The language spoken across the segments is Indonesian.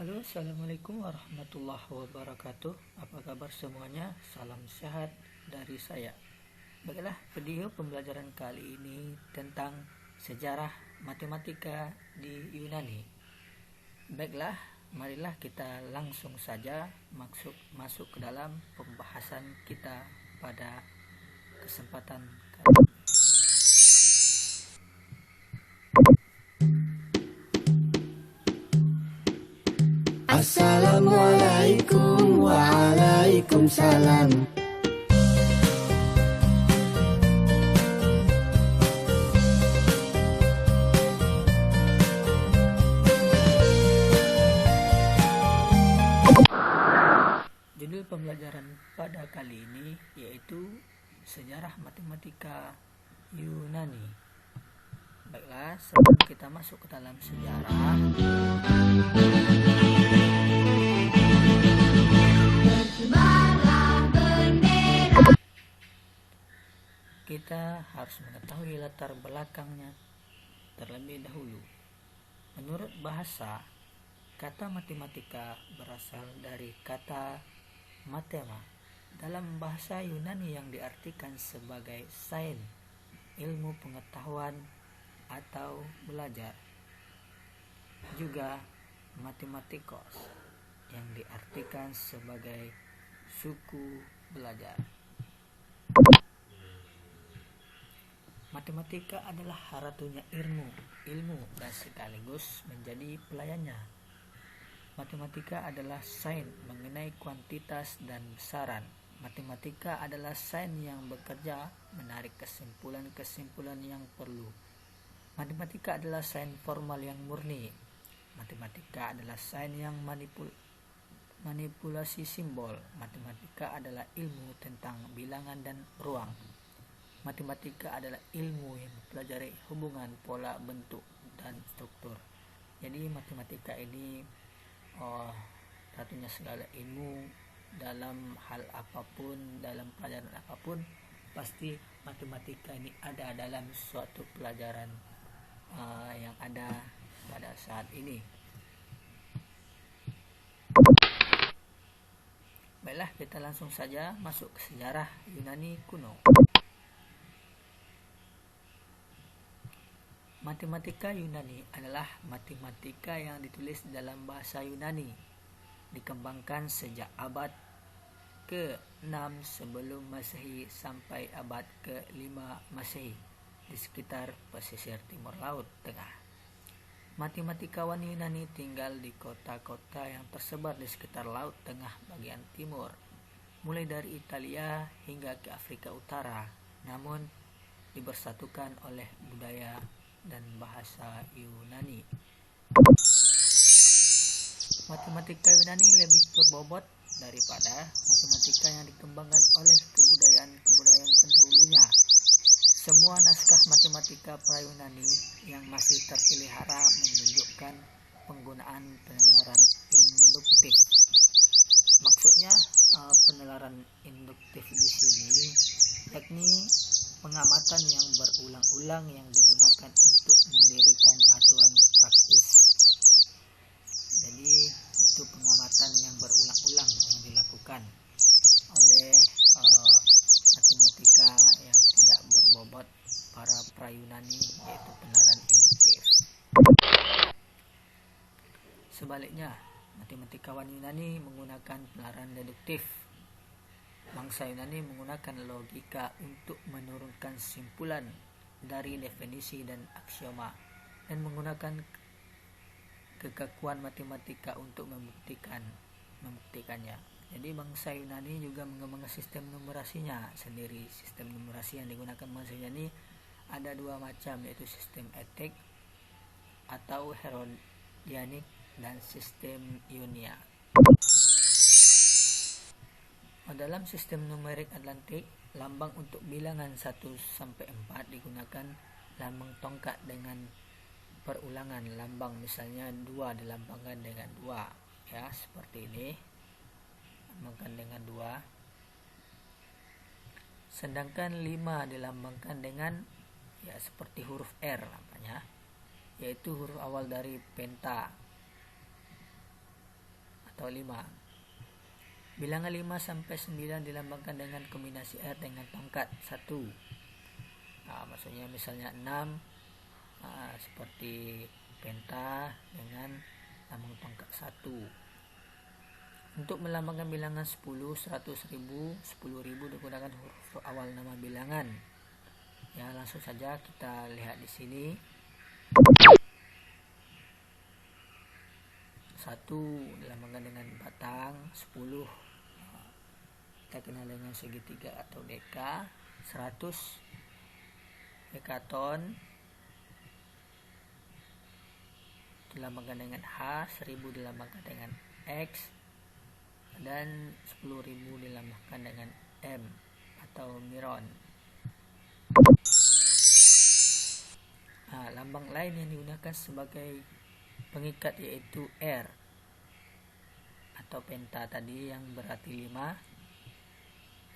Halo, assalamualaikum warahmatullahi wabarakatuh. Apa kabar semuanya? Salam sehat dari saya. Baiklah, video pembelajaran kali ini tentang sejarah matematika di Yunani. Baiklah, marilah kita langsung saja masuk ke dalam pembahasan kita pada kesempatan kali ini. Assalamualaikum waalaikumsalam. Judul pembelajaran pada kali ini yaitu sejarah matematika Yunani. Baiklah, sebelum kita masuk ke dalam sejarah, kita harus mengetahui latar belakangnya terlebih dahulu. Menurut bahasa, kata matematika berasal dari kata matema dalam bahasa Yunani yang diartikan sebagai sains, ilmu pengetahuan atau belajar. Juga matematikos yang diartikan sebagai suku belajar. Matematika adalah ratunya ilmu dan sekaligus menjadi pelayannya. Matematika adalah sains mengenai kuantitas dan besaran. Matematika adalah sains yang bekerja menarik kesimpulan-kesimpulan yang perlu. Matematika adalah sains formal yang murni. Matematika adalah sains yang manipulasi simbol. Matematika adalah ilmu tentang bilangan dan ruang. Matematika adalah ilmu yang mempelajari hubungan pola, bentuk, dan struktur. Jadi matematika ini ratunya segala ilmu dalam hal apapun, dalam pelajaran apapun, pasti matematika ini ada dalam suatu pelajaran yang ada pada saat ini. Baiklah, kita langsung saja masuk ke sejarah Yunani kuno. Matematika Yunani adalah matematika yang ditulis dalam bahasa Yunani, dikembangkan sejak abad ke-6 sebelum Masehi sampai abad ke-5 Masehi di sekitar pesisir timur Laut Tengah. Matematikawan Yunani tinggal di kota-kota yang tersebar di sekitar Laut Tengah bagian timur, mulai dari Italia hingga ke Afrika Utara, namun dibersatukan oleh budaya dan bahasa Yunani. Matematika Yunani lebih berbobot daripada matematika yang dikembangkan oleh kebudayaan pendahulunya. Semua naskah matematika pra-Yunani yang masih terpelihara menunjukkan penggunaan penalaran induktif. Maksudnya penalaran induktif di sini yakni pengamatan yang berulang-ulang yang digunakan untuk mendirikan aturan praktis. Jadi itu pengamatan yang berulang-ulang yang dilakukan oleh matematika yang tidak berbobot para pra-Yunani, yaitu penalaran induktif. Sebaliknya, matematikawan Yunani menggunakan penalaran deduktif. Bangsa Yunani menggunakan logika untuk menurunkan kesimpulan dari definisi dan aksioma, dan menggunakan kekakuan matematika untuk membuktikannya. Jadi bangsa Yunani juga mengembangkan sistem numerasinya sendiri. Sistem numerasi yang digunakan bangsa Yunani ada dua macam, yaitu sistem etik atau Herodianik dan sistem Ionia. Dalam sistem numerik Atlantik, lambang untuk bilangan 1 sampai 4 digunakan lambang tongkat dengan perulangan lambang. Misalnya 2 dilambangkan dengan 2, ya, seperti ini. Dilambangkan dengan 2. Sedangkan 5 dilambangkan dengan seperti huruf R namanya, yaitu huruf awal dari penta. atau 5. Bilangan 5 sampai 9 dilambangkan dengan kombinasi R dengan tongkat 1. Maksudnya misalnya 6 seperti penta dengan lambang tongkat 1. Untuk melambangkan bilangan 10, 100 ribu, 10 ribu digunakan huruf awal nama bilangan. Ya, langsung saja kita lihat di sini. 1 dilambangkan dengan batang, 10 kita kenal dengan segitiga atau deka, 100 dekaton dilambangkan dengan H, 1000 dilambangkan dengan X, dan 10.000 dilambangkan dengan M atau miron. Lambang lain yang digunakan sebagai pengikat yaitu R atau penta tadi yang berarti 5.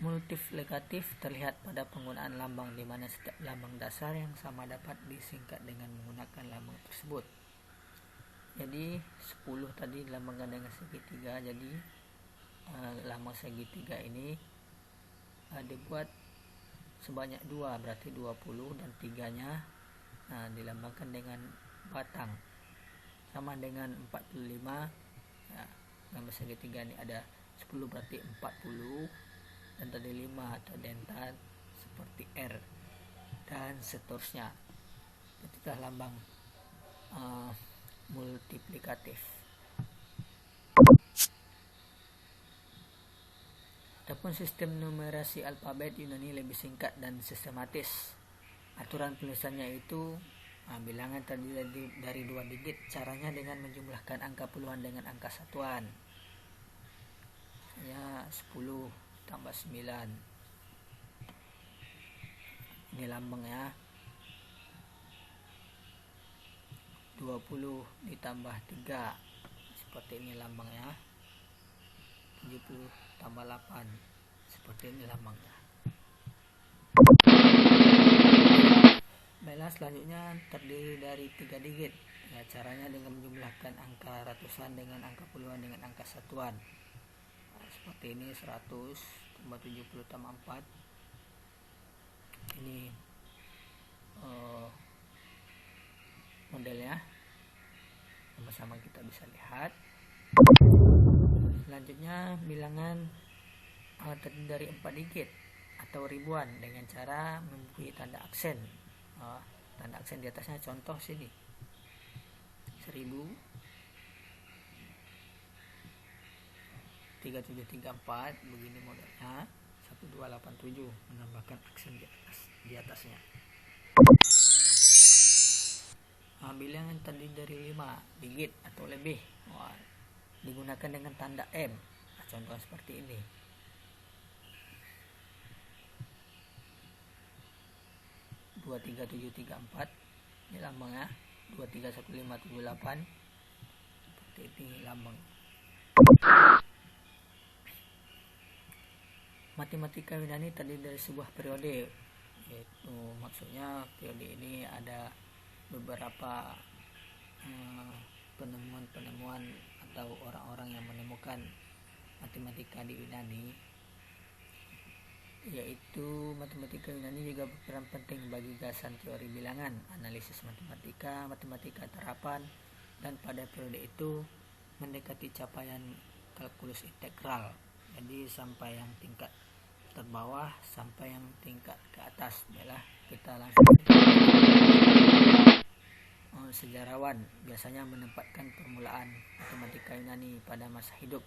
Multiplikatif terlihat pada penggunaan lambang, di mana setiap lambang dasar yang sama dapat disingkat dengan menggunakan lambang tersebut. Jadi 10 tadi dilambangkan dengan segitiga, jadi lambang segitiga ini dibuat sebanyak 2, berarti 20, dan 3-nya dilambangkan dengan batang sama dengan 45. Lambang segitiga ini ada 10 berarti 40, dan tadi 5 atau dentat seperti R, dan seterusnya. Itulah lambang multiplikatif. Adapun sistem numerasi alfabet Yunani lebih singkat dan sistematis. Aturan tulisannya itu bilangan terdiri dari 2 digit. Caranya dengan menjumlahkan angka puluhan dengan angka satuan. Misalnya 10 tambah 9. Ini lambangnya. 20 ditambah 3. Seperti ini lambangnya. 70 tambah 8. Seperti ini lambangnya. Baiklah, selanjutnya terdiri dari 3 digit. Ya, caranya dengan menjumlahkan angka ratusan dengan angka puluhan dengan angka satuan. Seperti ini 100 tambah 70 tambah 4. Ini modelnya, sama-sama kita bisa lihat. Selanjutnya bilangan terdiri dari 4 digit atau ribuan dengan cara mempunyai tanda aksen. Tanda aksen di atasnya contoh sini 1000, 3734, begini modelnya. 1287 menambahkan aksen di atasnya. Bilangan terdiri dari 5 digit atau lebih, digunakan dengan tanda M. Contoh seperti ini. Dua tiga tujuh tiga empat, ini lambangnya. 231578, seperti ini lambang. Matematika Yunani terdiri dari sebuah periode, yaitu maksudnya periode ini ada beberapa penemuan-penemuan atau orang-orang yang menemukan matematika di Yunani, yaitu matematika Yunani juga berperan penting bagi gagasan teori bilangan, analisis matematika, matematika terapan, dan pada periode itu mendekati capaian kalkulus integral. Jadi sampai yang tingkat terbawah sampai yang tingkat ke atas. Baiklah, kita langsung. Sejarawan biasanya menempatkan permulaan matematika Yunani pada masa hidup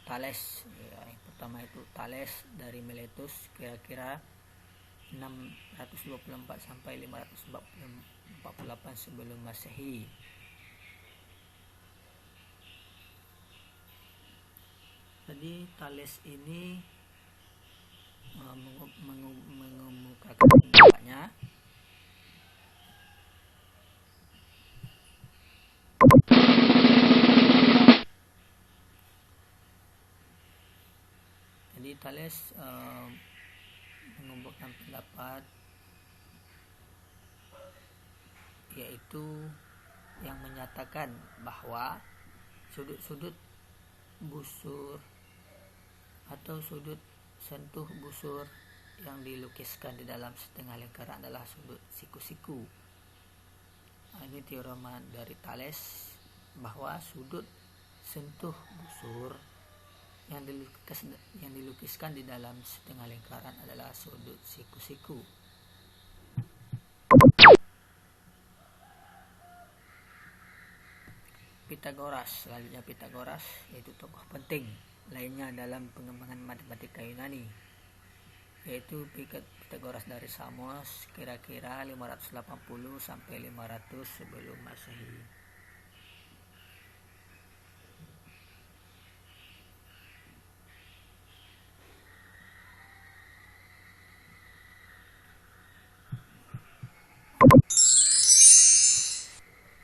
Thales. Yang pertama itu Thales dari Miletus, kira-kira 624 sampai 548 sebelum Masehi. Jadi Thales ini mengemukakan pendapatnya Thales mengemukakan pendapat yaitu yang menyatakan bahwa sudut-sudut busur atau sudut sentuh busur yang dilukiskan di dalam setengah lingkaran adalah sudut siku-siku. Ini teorema dari Thales bahwa sudut sentuh busur yang dilukiskan di dalam setengah lingkaran adalah sudut siku-siku. Pitagoras, selanjutnya Pitagoras yaitu tokoh penting lainnya dalam pengembangan matematika Yunani, yaitu Pitagoras dari Samos kira-kira 580 sampai 500 sebelum Masehi.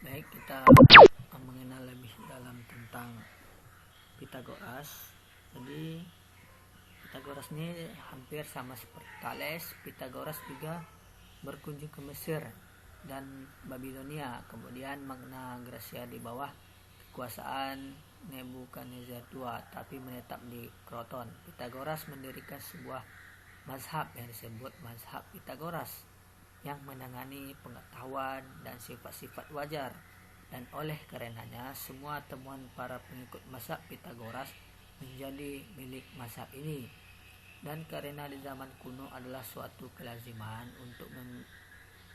Baik, kita mengenal lebih dalam tentang Pitagoras. Jadi Pitagoras ini hampir sama seperti Thales. Pitagoras juga berkunjung ke Mesir dan Babilonia, kemudian Magna Graecia di bawah kekuasaan Nebukadnezar II, tapi menetap di Kroton. Pitagoras mendirikan sebuah mazhab yang disebut mazhab Pitagoras yang menangani pengetahuan dan sifat-sifat wajar, dan oleh karenanya semua temuan para pengikut mazhab Pitagoras menjadi milik mazhab ini. Dan karena di zaman kuno adalah suatu kelaziman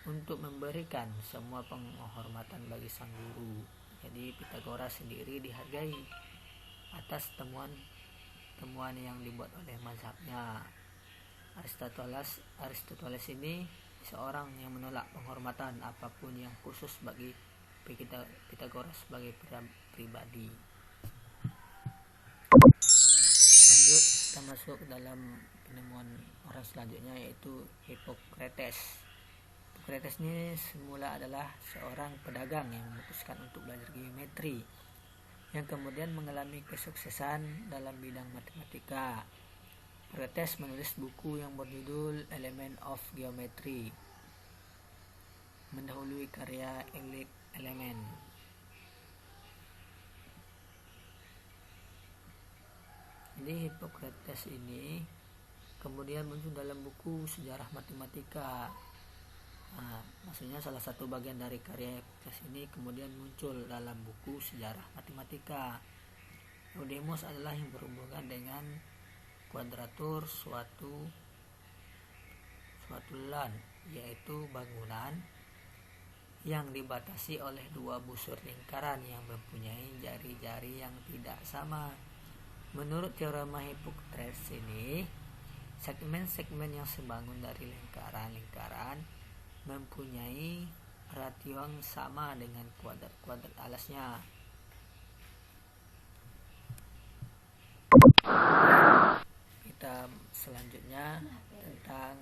untuk memberikan semua penghormatan bagi sang guru, jadi Pitagoras sendiri dihargai atas temuan yang dibuat oleh mazhabnya. Aristoteles ini seorang yang menolak penghormatan apapun yang khusus bagi Pitagoras sebagai pribadi. Lanjut, kita masuk dalam penemuan orang selanjutnya, yaitu Hippocrates. Hippocrates ini semula adalah seorang pedagang yang memutuskan untuk belajar geometri, yang kemudian mengalami kesuksesan dalam bidang matematika. Hippocrates menulis buku yang berjudul Elements of Geometry, mendahului karya Euclid Element. Jadi Hippocrates ini kemudian muncul dalam buku Sejarah Matematika. Maksudnya salah satu bagian dari karya Hippocrates ini kemudian muncul dalam buku Sejarah Matematika. Eudemos adalah yang berhubungan dengan kuadratur suatu lan, yaitu bangunan yang dibatasi oleh dua busur lingkaran yang mempunyai jari-jari yang tidak sama. Menurut teorema Hippocrates ini, segmen-segmen yang sebangun dari lingkaran-lingkaran mempunyai ratio yang sama dengan kuadrat alasnya. Kita selanjutnya tentang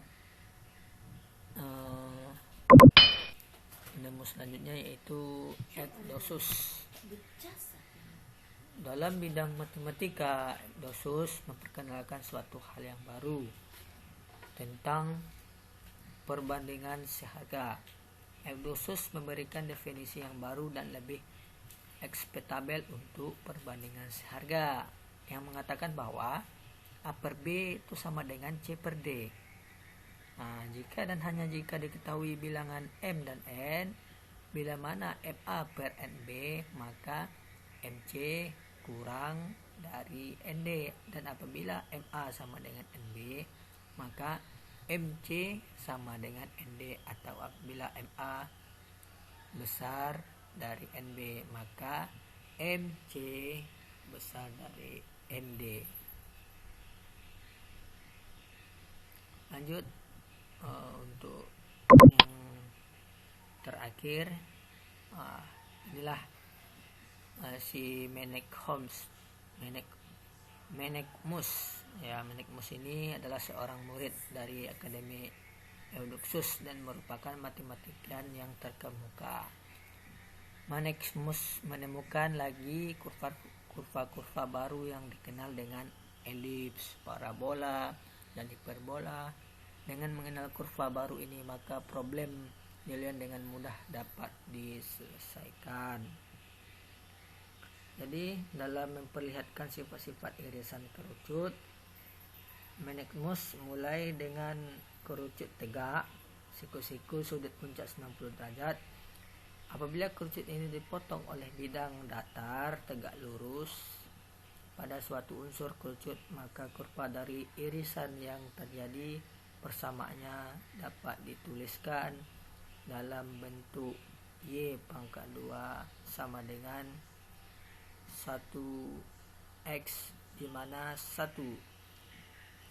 penemu selanjutnya, yaitu Eudoxus. Dalam bidang matematika, Eudoxus memperkenalkan suatu hal yang baru tentang perbandingan seharga. Eudoxus memberikan definisi yang baru dan lebih ekspektabel untuk perbandingan seharga, yang mengatakan bahwa A per B itu sama dengan C per D. Jika dan hanya jika diketahui bilangan M dan N, bila mana MA per NB, maka MC kurang dari ND, dan apabila MA sama dengan NB, maka MC sama dengan ND, atau apabila MA besar dari NB, maka MC besar dari ND. Lanjut, untuk yang terakhir, inilah si Menekmus. Menekmus ini adalah seorang murid dari Akademi Eudoxus dan merupakan matematisian yang terkemuka. Menekmus menemukan lagi kurva-kurva baru yang dikenal dengan elips, parabola, dan hiperbola. Dengan mengenal kurva baru ini, maka problem nilaian dengan mudah dapat diselesaikan. Jadi dalam memperlihatkan sifat-sifat irisan kerucut, Menaechmus mulai dengan kerucut tegak, siku-siku sudut puncak 90 derajat. Apabila kerucut ini dipotong oleh bidang datar tegak lurus pada suatu unsur kerucut, maka kurva dari irisan yang terjadi persamaannya dapat dituliskan dalam bentuk Y pangkat 2 sama dengan 1x, di mana 1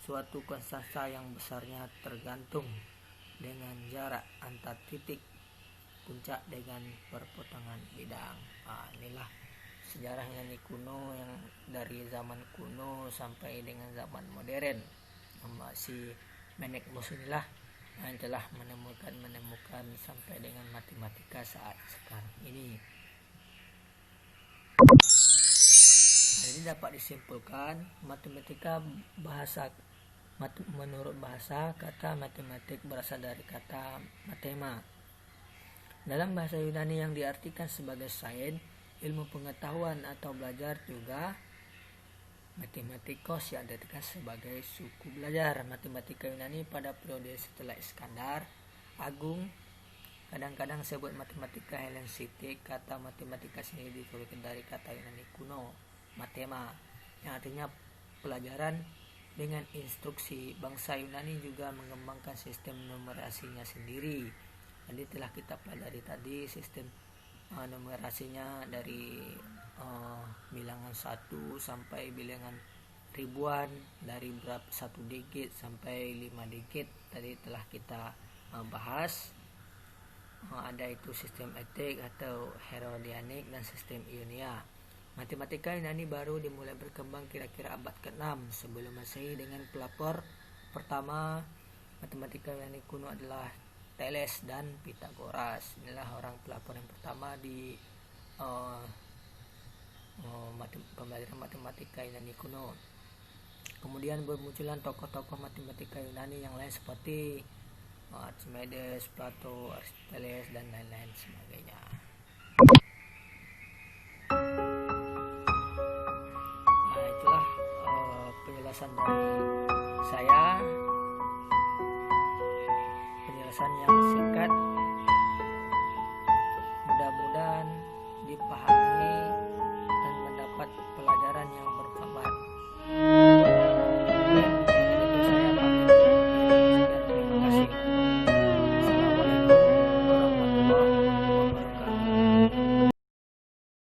suatu konstanta yang besarnya tergantung dengan jarak antar titik puncak dengan perpotongan bidang. Inilah sejarah nyanyi kuno yang dari zaman kuno sampai dengan zaman modern. Si Menaechmus inilah yang telah menemukan sampai dengan matematika saat sekarang ini. Jadi dapat disimpulkan menurut bahasa, kata matematik berasal dari kata matema. Dalam bahasa Yunani yang diartikan sebagai sains, ilmu pengetahuan atau belajar, juga matematikos yang diartikan sebagai suku belajar. Matematika Yunani pada periode setelah Iskandar Agung kadang-kadang disebut matematika Helenistik. Kata matematika sendiri diturunkan dari kata Yunani kuno matema, yang artinya pelajaran. Dengan instruksi, bangsa Yunani juga mengembangkan sistem numerasinya sendiri. Jadi telah kita pelajari tadi sistem numerasinya dari bilangan 1 sampai bilangan ribuan, dari berapa 1 digit sampai 5 digit tadi telah kita bahas. Ada itu sistem etik atau Herodianik dan sistem Ionia. Matematika Yunani baru dimulai berkembang kira-kira abad ke-6 sebelum Masehi dengan pelopor pertama matematika Yunani kuno adalah Thales dan Pythagoras. Inilah orang pelopor yang pertama di pembelajaran matematika Yunani kuno. Kemudian bermunculan tokoh-tokoh matematika Yunani yang lain seperti Archimedes, Plato, Aristoteles dan lain-lain sebagainya. Itulah penjelasan dari saya, penjelasan yang singkat